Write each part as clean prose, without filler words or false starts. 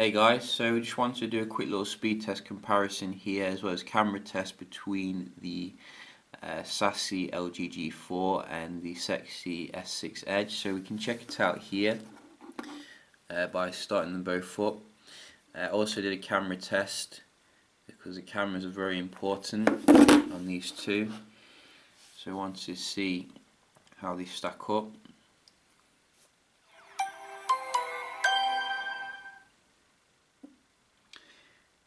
Hey guys, so we just wanted to do a quick little speed test comparison here as well as camera test between the sassy LG G4 and the sexy S6 Edge. So we can check it out here by starting them both up. Also did a camera test because the cameras are very important on these two. So I want to see how they stack up.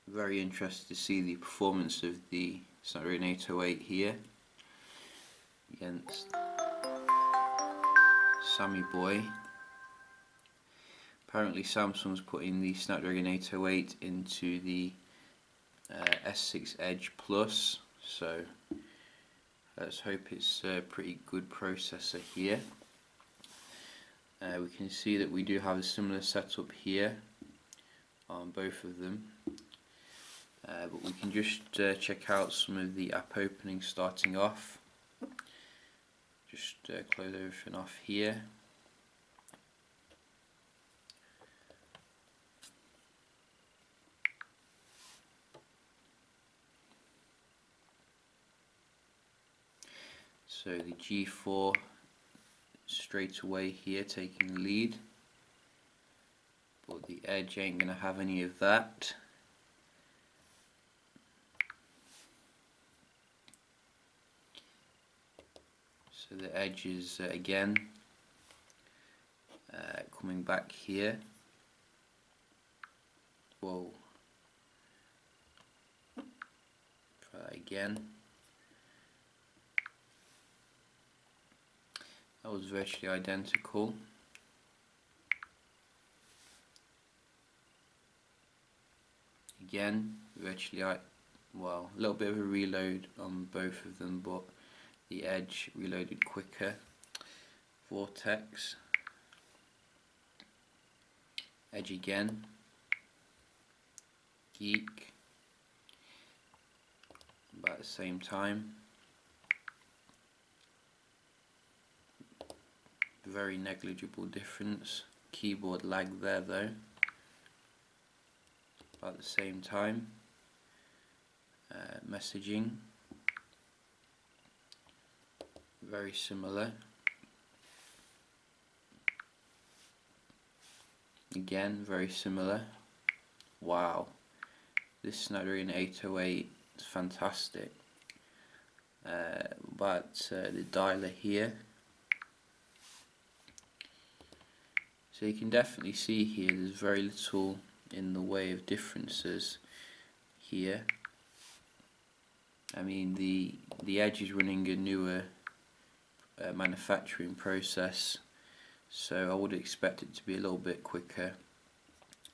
Very interested to see the performance of the Snapdragon 808 here against Sammy Boy. Apparently Samsung's putting the Snapdragon 808 into the S6 Edge Plus, so let's hope it's a pretty good processor here. We can see that we do have a similar setup here on both of them. But we can just check out some of the app openings starting off. Just close everything off here. So the G4 straight away here taking the lead, but the Edge ain't gonna have any of that. So the Edge is again coming back here. Whoa. Try that again. That was virtually identical. Again, virtually, well, a little bit of a reload on both of them, but the Edge reloaded quicker. Vortex, Edge again, Geek, about the same time. Very negligible difference. Keyboard lag there though. About the same time. Messaging, very similar. Again, very similar. Wow, this Snapdragon 808 is fantastic. But the dialer here, so you can definitely see here there's very little in the way of differences here. I mean the Edge is running a newer manufacturing process, so I would expect it to be a little bit quicker,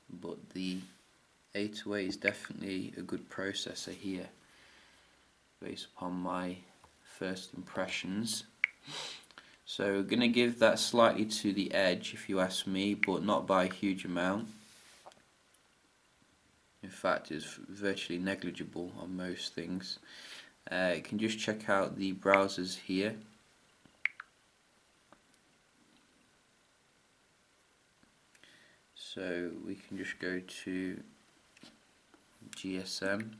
but the 808 is definitely a good processor here based upon my first impressions. So we're going to give that slightly to the Edge if you ask me, but not by a huge amount. In fact, it's virtually negligible on most things. You can just check out the browsers here. So we can just go to GSM.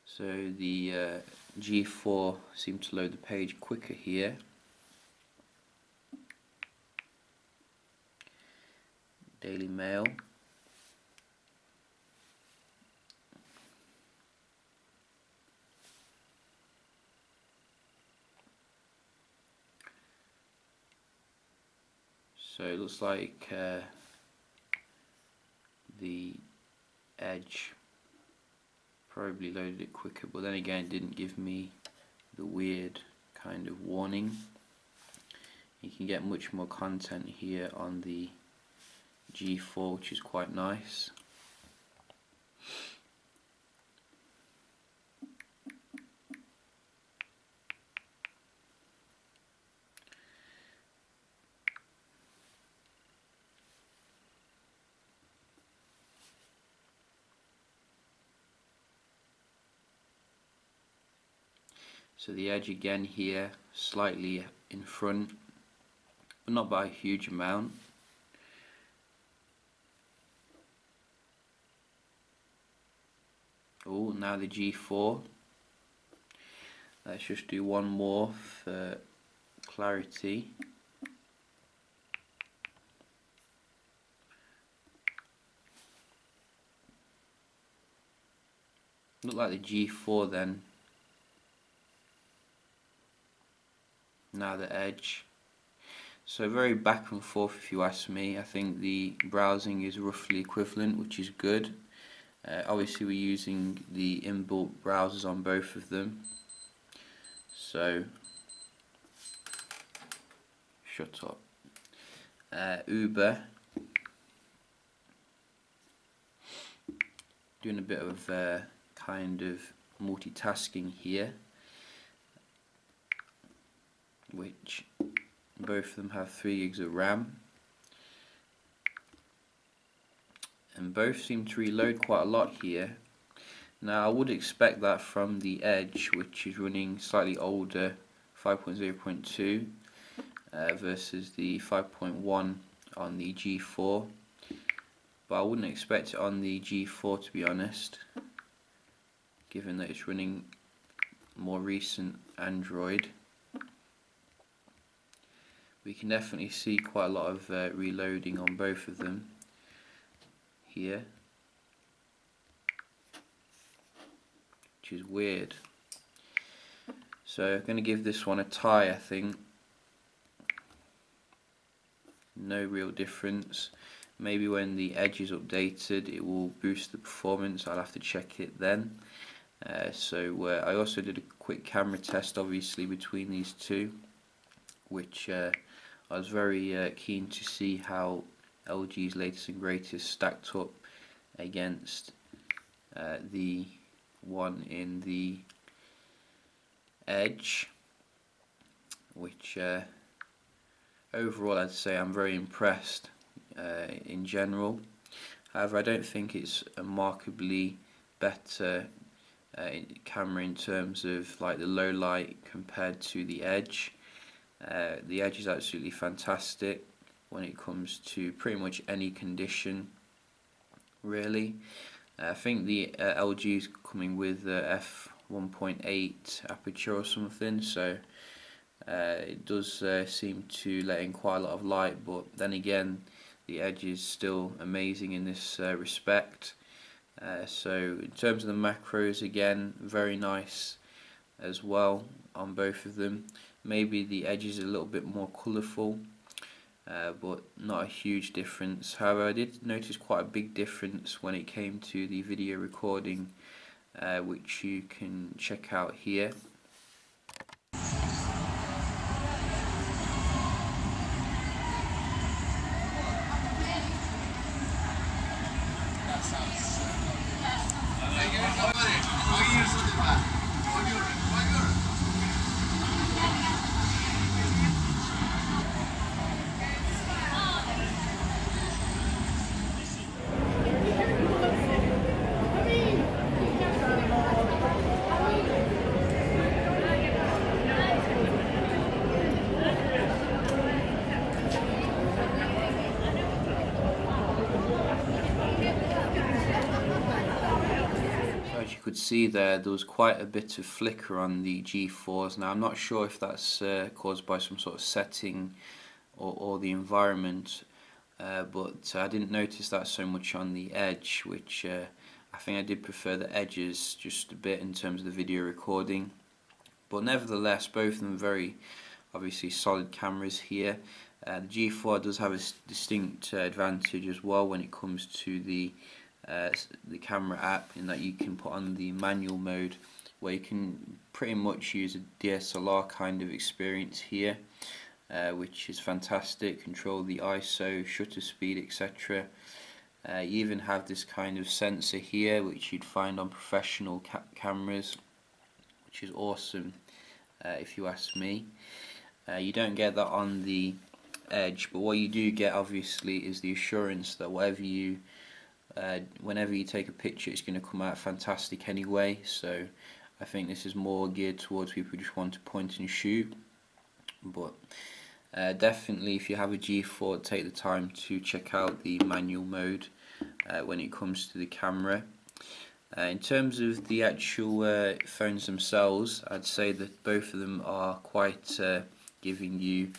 So the G4 seemed to load the page quicker here. Daily Mail. So it looks like the Edge probably loaded it quicker, but then again it didn't give me the weird kind of warning. You can get much more content here on the G4, which is quite nice. So the edge again here slightly in front, but not by a huge amount. Oh, now the G4. Let's just do one more for clarity. Look like the G4 then. Now the edge. So very back and forth if you ask me. I think the browsing is roughly equivalent, which is good. Obviously we're using the inbuilt browsers on both of them. So, shut up. Uber. Doing a bit of kind of multitasking here, which both of them have 3 gigs of RAM, and both seem to reload quite a lot here. Now I would expect that from the Edge, which is running slightly older 5.0.2 versus the 5.1 on the G4, but I wouldn't expect it on the G4 to be honest, given that it's running more recent Android. We can definitely see quite a lot of reloading on both of them here, which is weird. So I'm going to give this one a tie, I think. No real difference. Maybe when the Edge is updated it will boost the performance. I'll have to check it then. I also did a quick camera test obviously between these two, which I was very keen to see how LG's latest and greatest stacked up against the one in the Edge, which overall I'd say I'm very impressed in general. However, I don't think it's a remarkably better camera in terms of like the low light compared to the Edge. The Edge is absolutely fantastic when it comes to pretty much any condition, really. I think the LG is coming with f1.8 aperture or something, so it does seem to let in quite a lot of light, but then again the Edge is still amazing in this respect. So in terms of the macros, again very nice as well on both of them. Maybe the Edge is a little bit more colourful, but not a huge difference. However, I did notice quite a big difference when it came to the video recording, which you can check out here. Could see there was quite a bit of flicker on the G4s. Now I'm not sure if that's caused by some sort of setting or the environment, but I didn't notice that so much on the Edge, which I think I did prefer the Edges just a bit in terms of the video recording. But nevertheless, both of them very obviously solid cameras here. The G4 does have a distinct advantage as well when it comes to the camera app, in that you can put on the manual mode where you can pretty much use a DSLR kind of experience here, which is fantastic. Control the ISO, shutter speed, etc. You even have this kind of sensor here which you'd find on professional cameras, which is awesome if you ask me. You don't get that on the Edge, but what you do get obviously is the assurance that whenever you take a picture it's going to come out fantastic anyway. So I think this is more geared towards people who just want to point and shoot, but definitely if you have a G4, take the time to check out the manual mode when it comes to the camera. In terms of the actual phones themselves, I'd say that both of them are quite giving you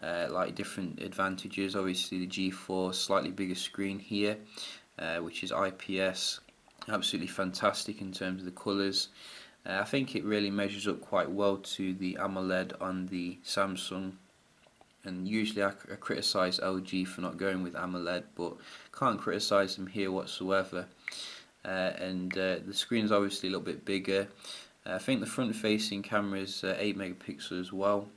like different advantages. Obviously the G4 slightly bigger screen here, which is IPS, absolutely fantastic in terms of the colours. I think it really measures up quite well to the AMOLED on the Samsung, and usually I criticise LG for not going with AMOLED, but can't criticise them here whatsoever. The screen is obviously a little bit bigger. I think the front facing camera is 8 megapixels as well,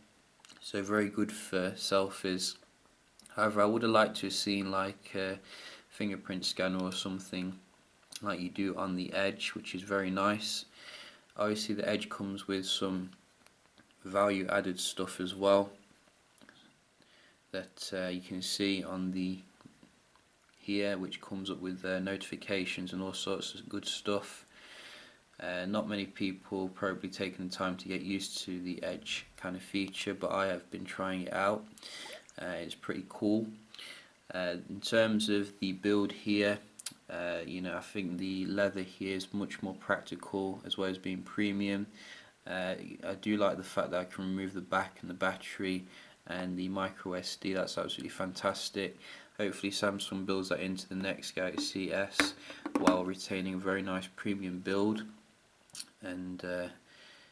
so very good for selfies. However, I would have liked to have seen like a fingerprint scanner or something like you do on the Edge, which is very nice. Obviously the Edge comes with some value added stuff as well that you can see on the here, which comes up with notifications and all sorts of good stuff. Not many people probably taking the time to get used to the Edge kind of feature, but I have been trying it out. It's pretty cool. In terms of the build here, you know, I think the leather here is much more practical as well as being premium. I do like the fact that I can remove the back and the battery and the micro SD. That's absolutely fantastic. Hopefully Samsung builds that into the next Galaxy S while retaining a very nice premium build. And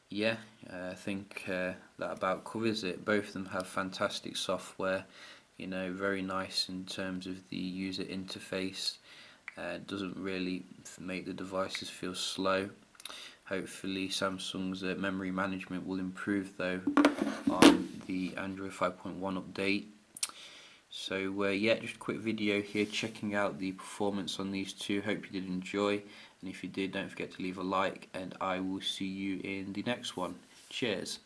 yeah, I think that about covers it. Both of them have fantastic software, you know, very nice in terms of the user interface. Doesn't really make the devices feel slow. Hopefully Samsung's memory management will improve though on the Android 5.1 update. So yeah, just a quick video here checking out the performance on these two. Hope you did enjoy, and if you did, don't forget to leave a like, and I will see you in the next one. Cheers.